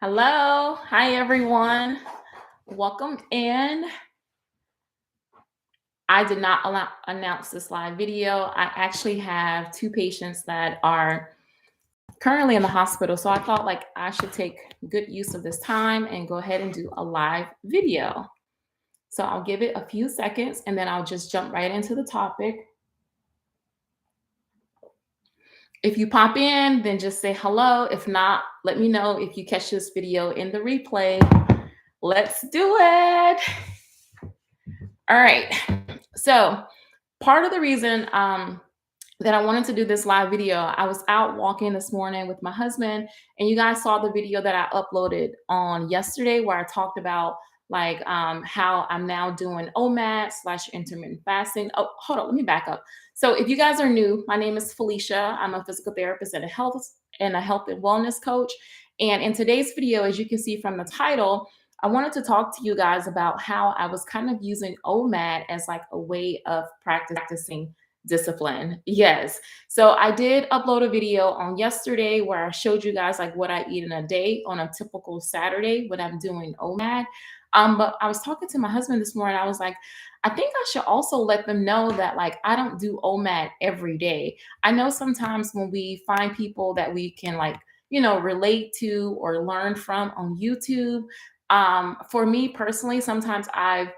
Hello. Hi, everyone. Welcome in. I did not announce this live video. I actually have two patients that are currently in the hospital. So I thought like I should take good use of this time and go ahead and do a live video. So I'll give it a few seconds and then I'll just jump right into the topic. If you pop in, then just say hello. If not, let me know if you catch this video in the replay. Let's do it. All right. So, part of the reason that I wanted to do this live video, I was out walking this morning with my husband, and you guys saw the video that I uploaded on yesterday where I talked about how I'm now doing OMAD slash intermittent fasting. Oh, hold on, let me back up. So, if you guys are new, my name is Felicia. I'm a physical therapist and a health and wellness coach. And in today's video, as you can see from the title, I wanted to talk to you guys about how I was kind of using OMAD as like a way of practicing discipline. Yes. So I did upload a video on yesterday where I showed you guys like what I eat in a day on a typical Saturday when I'm doing OMAD. But I was talking to my husband this morning. I was like, I think I should also let them know that like I don't do OMAD every day. I know sometimes when we find people that we can like, relate to or learn from on YouTube. For me personally, sometimes I've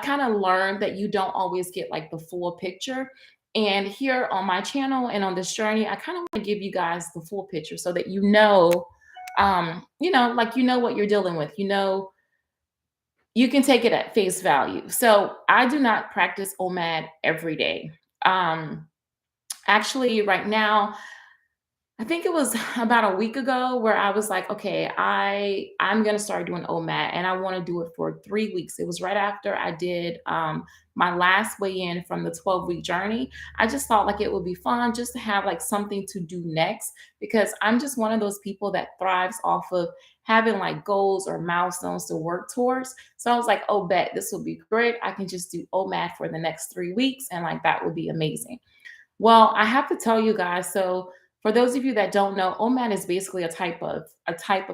kind of learned that you don't always get like the full picture. And here on my channel and on this journey, I kind of want to give you guys the full picture so that like what you're dealing with. You can take it at face value. So I do not practice OMAD every day. Um, Actually, right now, I think it was about a week ago where I was like, okay, I'm gonna start doing OMAD and I want to do it for 3 weeks. It was right after I did my last weigh in from the 12-week journey. I just thought like it would be fun just to have like something to do next because I'm just one of those people that thrives off of having like goals or milestones to work towards. So I was like, oh, bet this will be great. I can just do OMAD for the next 3 weeks and like that would be amazing. Well, I have to tell you guys, so for those of you that don't know, OMAD is basically a type of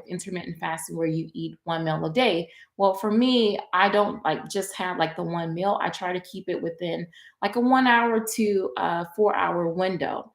intermittent fasting where you eat one meal a day. Well, for me, I don't like just have like the one meal. I try to keep it within like a 1 hour to a 4 hour window.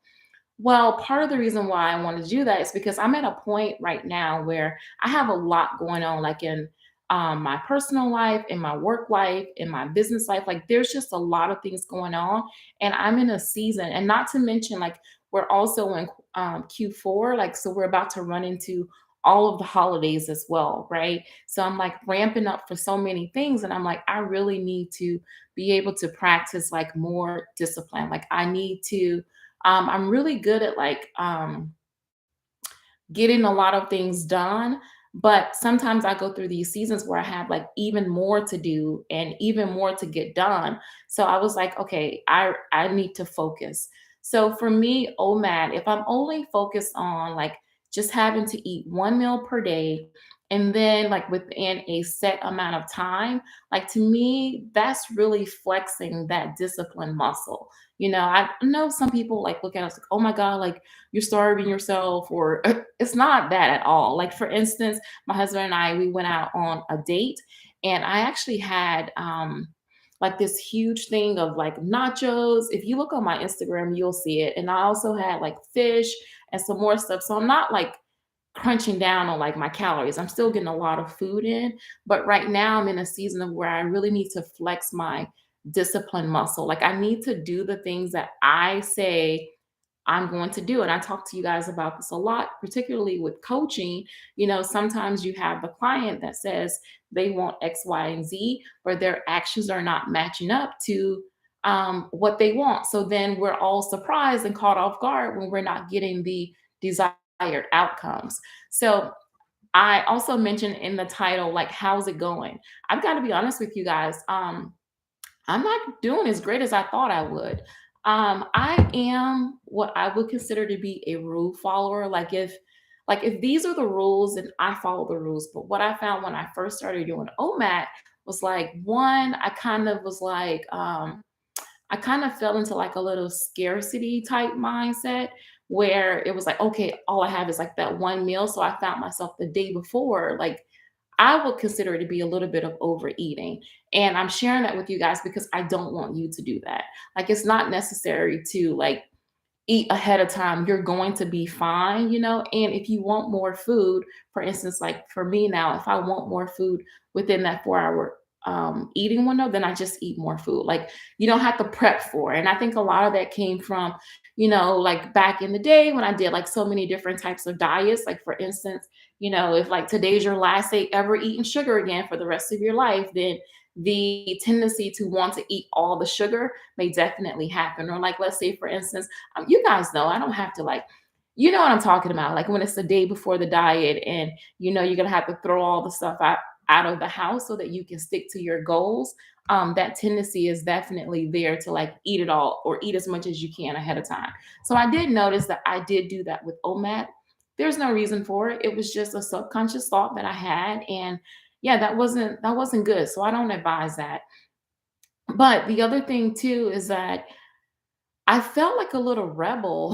Well, part of the reason why I want to do that is because I'm at a point right now where I have a lot going on, like in my personal life, in my work life, in my business life. Like, there's just a lot of things going on, and I'm in a season, and not to mention, like, we're also in Q4, like, so we're about to run into all of the holidays as well, right? So I'm like ramping up for so many things, and I'm like, I really need to be able to practice like more discipline. Like, I need to I'm really good at like getting a lot of things done, but sometimes I go through these seasons where I have like even more to do and even more to get done. So I was like, okay, I need to focus. So for me, OMAD, if I'm only focused on like just having to eat one meal per day and then like within a set amount of time, like to me, that's really flexing that discipline muscle. I know some people like look at us like, oh my God, like you're starving yourself, or it's not that at all. Like, for instance, my husband and I, we went out on a date, and I actually had like this huge thing of like nachos. If you look on my Instagram, you'll see it. And I also had like fish and some more stuff. So I'm not like crunching down on like my calories. I'm still getting a lot of food in, but right now I'm in a season of where I really need to flex my discipline muscle. Like, I need to do the things that I say I'm going to do. And I talk to you guys about this a lot, particularly with coaching. Sometimes you have the client that says they want X, Y, and Z, but their actions are not matching up to what they want. So then we're all surprised and caught off guard when we're not getting the desired outcomes. So I also mentioned in the title, like, how's it going? I've got to be honest with you guys. I'm not doing as great as I thought I would. I am what I would consider to be a rule follower. Like if these are the rules, then I follow the rules. But what I found when I first started doing OMAT was like one, I kind of fell into like a little scarcity type mindset where it was like, okay, all I have is like that one meal. So I found myself the day before, like I would consider it to be a little bit of overeating. And I'm sharing that with you guys because I don't want you to do that. Like it's not necessary to like eat ahead of time, you're going to be fine, you know? And if you want more food, for instance, like for me now, if I want more food within that 4 hour eating window, then I just eat more food. Like you don't have to prep for it. And I think a lot of that came from, like back in the day when I did like so many different types of diets. Like for instance, if like today's your last day ever eating sugar again for the rest of your life, then the tendency to want to eat all the sugar may definitely happen. Or like, let's say for instance, you guys know I don't have to like, you know what I'm talking about. Like when it's the day before the diet and you're gonna have to throw all the stuff out of the house so that you can stick to your goals. That tendency is definitely there to like eat it all or eat as much as you can ahead of time. So I did notice that I did do that with OMAD. There's no reason for it. It was just a subconscious thought that I had. And yeah, that wasn't good. So I don't advise that. But the other thing too is that I felt like a little rebel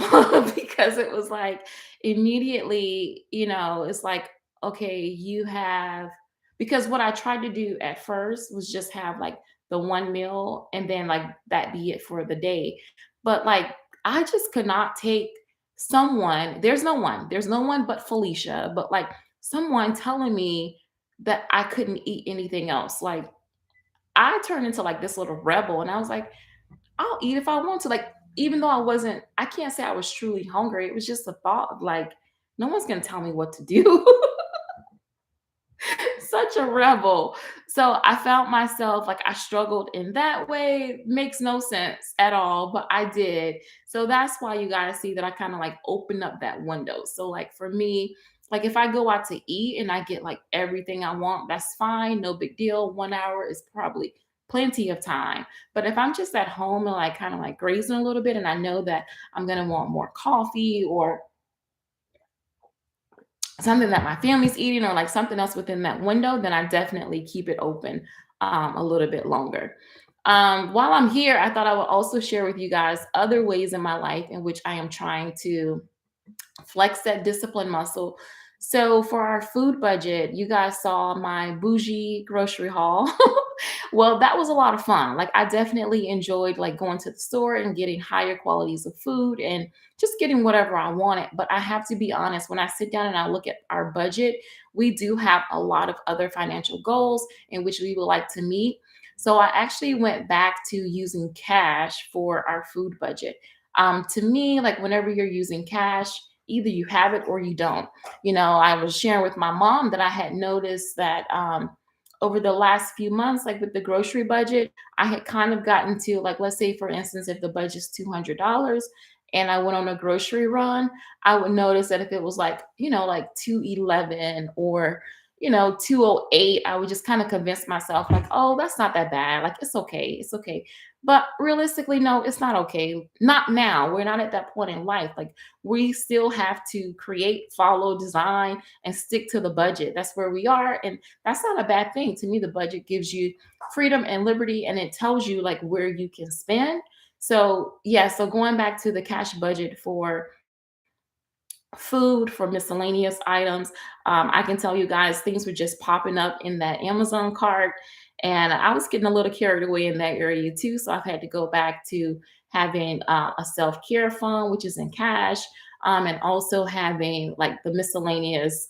because it was like immediately, it's like, okay, you have, because what I tried to do at first was just have like the one meal and then like that be it for the day. But like, I just could not take there's no one but Felicia, but like someone telling me that I couldn't eat anything else. Like, I turned into like this little rebel and I was like, I'll eat if I want to. Like, even though I can't say I was truly hungry. It was just a thought of like, no one's gonna tell me what to do. Such a rebel. So I found myself like I struggled in that way. Makes no sense at all, but I did. So that's why you gotta see that I kind of like opened up that window. So like for me, like if I go out to eat and I get like everything I want, that's fine, no big deal. 1 hour is probably plenty of time. But if I'm just at home and like kind of like grazing a little bit and I know that I'm gonna want more coffee or something that my family's eating or like something else within that window, then I definitely keep it open a little bit longer. While I'm here, I thought I would also share with you guys other ways in my life in which I am trying to flex that discipline muscle. So for our food budget, you guys saw my bougie grocery haul. Well, that was a lot of fun. Like I definitely enjoyed like going to the store and getting higher qualities of food and just getting whatever I wanted. But I have to be honest, when I sit down and I look at our budget, we do have a lot of other financial goals in which we would like to meet. So I actually went back to using cash for our food budget. To me, like whenever you're using cash, either you have it or you don't. I was sharing with my mom that I had noticed that over the last few months, like with the grocery budget, I had kind of gotten to like, let's say for instance, if the budget's $200 and I went on a grocery run, I would notice that if it was like, like 211 or 208, I would just kind of convince myself like, oh, that's not that bad. Like it's okay. It's okay. But realistically, no, it's not okay. Not now. We're not at that point in life. Like we still have to create, follow, design, and stick to the budget. That's where we are. And that's not a bad thing. To me, the budget gives you freedom and liberty and it tells you like where you can spend. So yeah, so going back to the cash budget for food, for miscellaneous items. I can tell you guys, things were just popping up in that Amazon cart, and I was getting a little carried away in that area too. So I've had to go back to having a self care fund, which is in cash, and also having like the miscellaneous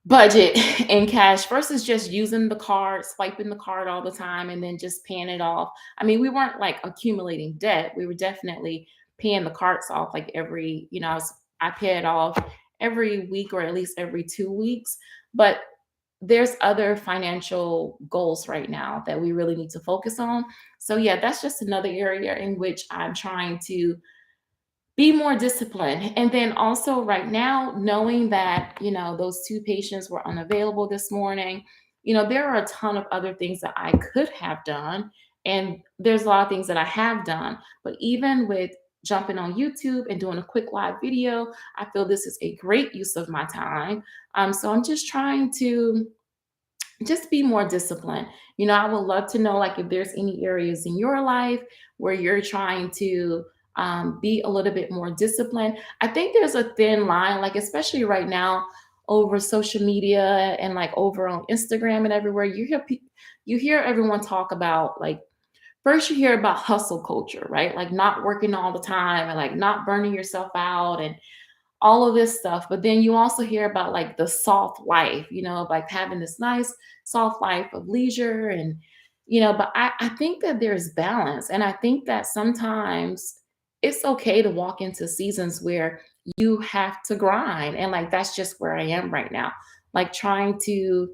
budget in cash versus just using the card, swiping the card all the time, and then just paying it off. I mean, we weren't like accumulating debt. We were definitely paying the cards off like every, I pay it off every week or at least every 2 weeks. But there's other financial goals right now that we really need to focus on. So yeah, that's just another area in which I'm trying to be more disciplined. And then also right now, knowing that, those two patients were unavailable this morning, there are a ton of other things that I could have done. And there's a lot of things that I have done. But even with jumping on YouTube and doing a quick live video, I feel this is a great use of my time. So I'm just trying to just be more disciplined. I would love to know like if there's any areas in your life where you're trying to be a little bit more disciplined. I think there's a thin line, like especially right now over social media and like over on Instagram and everywhere. You hear everyone talk about like first you hear about hustle culture, right? Like not working all the time and like not burning yourself out and all of this stuff. But then you also hear about like the soft life, like having this nice soft life of leisure but I think that there's balance. And I think that sometimes it's okay to walk into seasons where you have to grind. And like that's just where I am right now. Like trying to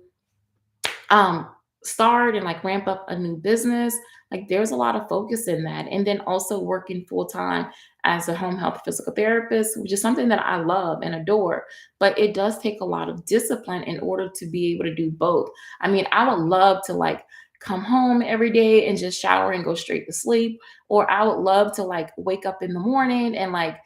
um start and like ramp up a new business, like there's a lot of focus in that, and then also working full time as a home health physical therapist, which is something that I love and adore, but it does take a lot of discipline in order to be able to do both. I mean, I would love to like come home every day and just shower and go straight to sleep, or I would love to like wake up in the morning and like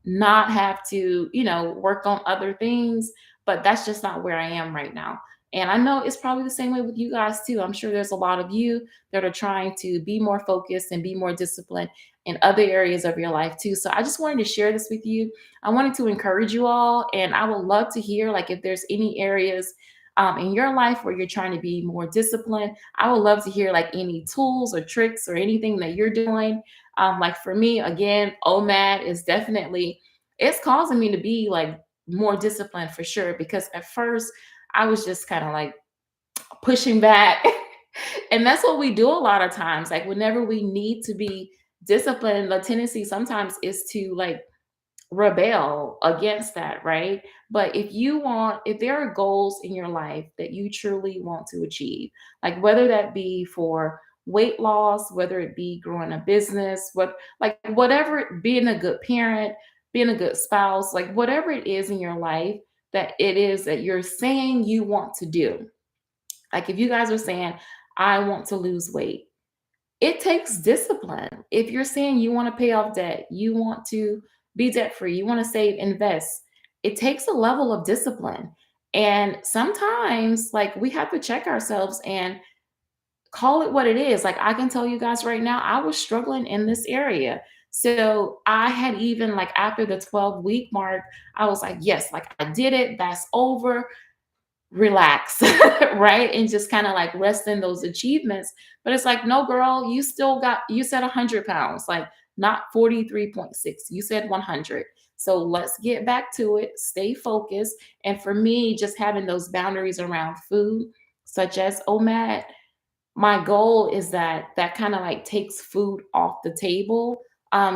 not have to, work on other things. But that's just not where I am right now. And I know it's probably the same way with you guys too. I'm sure there's a lot of you that are trying to be more focused and be more disciplined in other areas of your life too. So I just wanted to share this with you. I wanted to encourage you all. And I would love to hear like if there's any areas in your life where you're trying to be more disciplined. I would love to hear like any tools or tricks or anything that you're doing. Like for me, again, OMAD is definitely it's causing me to be like more disciplined for sure. Because at first I was just kind of like pushing back. And that's what we do a lot of times. Like whenever we need to be disciplined, the tendency sometimes is to like rebel against that, right? But if there are goals in your life that you truly want to achieve, like whether that be for weight loss, whether it be growing a business, whatever, being a good parent, being a good spouse, like whatever it is in your life that it is that you're saying you want to do. Like if you guys are saying, I want to lose weight, it takes discipline. If you're saying you want to pay off debt, you want to be debt free, you want to save, invest, it takes a level of discipline. And sometimes, like, we have to check ourselves and call it what it is. Like, I can tell you guys right now, I was struggling in this area. So I had even like after the 12-week mark, I was like, yes, like I did it, that's over, relax, right? And just kind of like rest in those achievements. But it's like, no, girl, you said 100 pounds, like not 43.6. You said 100. So let's get back to it, stay focused. And for me, just having those boundaries around food, such as OMAD, my goal is that that kind of like takes food off the table,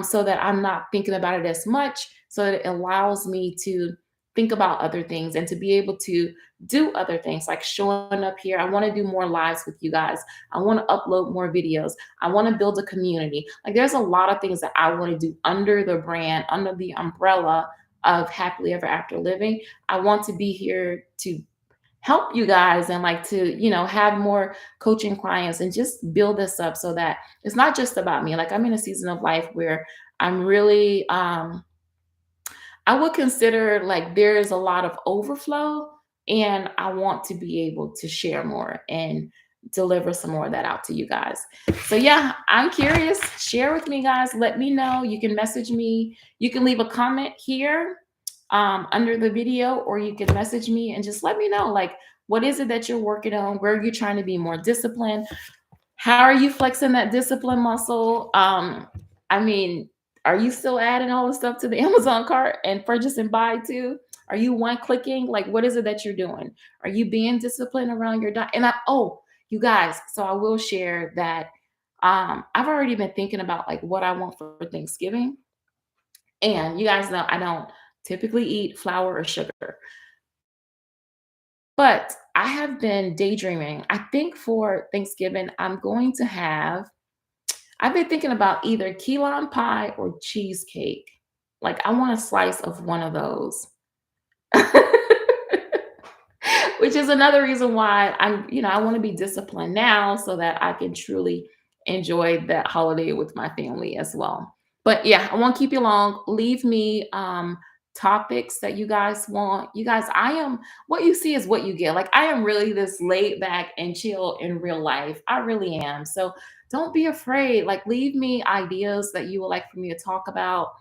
so that I'm not thinking about it as much, so that it allows me to think about other things and to be able to do other things like showing up here. I want to do more lives with you guys. I want to upload more videos. I want to build a community. Like there's a lot of things that I want to do under the brand, under the umbrella of Happily Ever After Living. I want to be here to help you guys and like to have more coaching clients and just build this up so that it's not just about me. Like I'm in a season of life where I'm really I would consider like there's a lot of overflow, and I want to be able to share more and deliver some more of that out to you guys. So yeah, I'm curious. Share with me, guys. Let me know. You can message me. You can leave a comment here under the video, or you can message me and just let me know like what is it that you're working on? Where are you trying to be more disciplined? How are you flexing that discipline muscle? I mean, are you still adding all the stuff to the Amazon cart and purchase and buy too? Are you one clicking? Like, what is it that you're doing? Are you being disciplined around your diet? And you guys, so I will share that I've already been thinking about like what I want for Thanksgiving. And you guys know I don't typically eat flour or sugar. But I have been daydreaming. I think for Thanksgiving, I've been thinking about either key lime pie or cheesecake. Like, I want a slice of one of those. Which is another reason why I want to be disciplined now so that I can truly enjoy that holiday with my family as well. But yeah, I won't keep you long. Leave me topics that you guys want. You guys, I am what you see is what you get. Like, I am really this laid back and chill in real life. I really am. So don't be afraid. Like, leave me ideas that you would like for me to talk about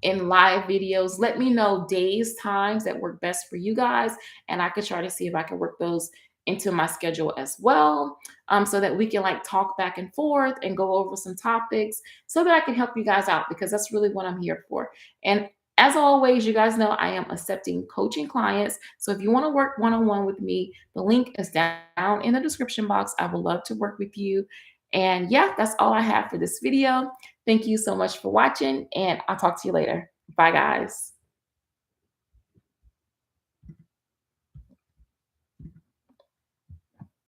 in live videos. Let me know days, times that work best for you guys, and I could try to see if I can work those into my schedule as well, so that we can like talk back and forth and go over some topics so that I can help you guys out because that's really what I'm here for. And as always, you guys know I am accepting coaching clients. So if you want to work one on one with me, the link is down in the description box. I would love to work with you. And yeah, that's all I have for this video. Thank you so much for watching, and I'll talk to you later. Bye, guys.